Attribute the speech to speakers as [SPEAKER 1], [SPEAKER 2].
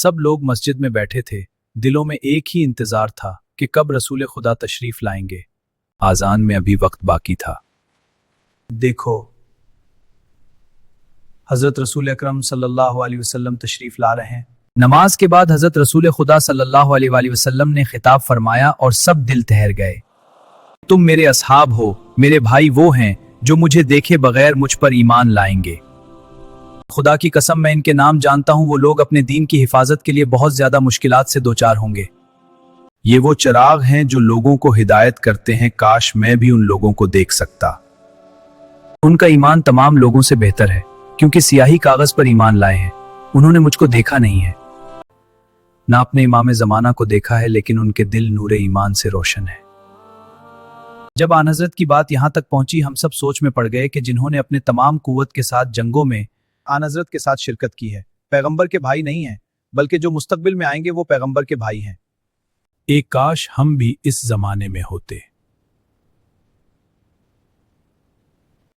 [SPEAKER 1] सब लोग मस्जिद में बैठे थे। दिलों में एक ही इंतजार था कि कब रसूल खुदा तशरीफ लाएंगे। आजान में अभी वक्त बाकी था। देखो, हजरत रसूल अकरम सल्लल्लाहु अलैहि वसल्लम तशरीफ ला रहे हैं। नमाज के बाद हजरत रसूल खुदा सल्लल्लाहु अलैहि वसल्लम ने खिताब फरमाया और सब दिल ठहर गए। तुम मेरे असहाब हो, मेरे भाई वो हैं जो मुझे देखे बगैर मुझ पर ईमान लाएंगे। खुदा की कसम, मैं इनके नाम जानता हूं। वो लोग अपने दीन की हिफाजत के लिए बहुत ज्यादा मुश्किलात से दो चार होंगे। ये वो चिराग हैं जो लोगों को हिदायत करते हैं। काश मैं भी उन लोगों को देख सकता। उनका ईमान तमाम लोगों से बेहतर है, क्योंकि सियाही कागज पर ईमान लाए हैं। उन्होंने मुझको देखा नहीं है, ना अपने इमाम जमाना को देखा है, लेकिन उनके दिल नूरे ईमान से रोशन है। जब आन हजरत की बात यहां तक पहुंची, हम सब सोच में पड़ गए कि जिन्होंने अपने तमाम कुव्वत के साथ जंगों में आन हजरत के साथ शिरकत की है, पैगंबर के भाई नहीं हैं, बल्कि जो मुस्तकबिल में आएंगे वो पैगंबर के भाई हैं। एक काश हम भी इस जमाने में होते।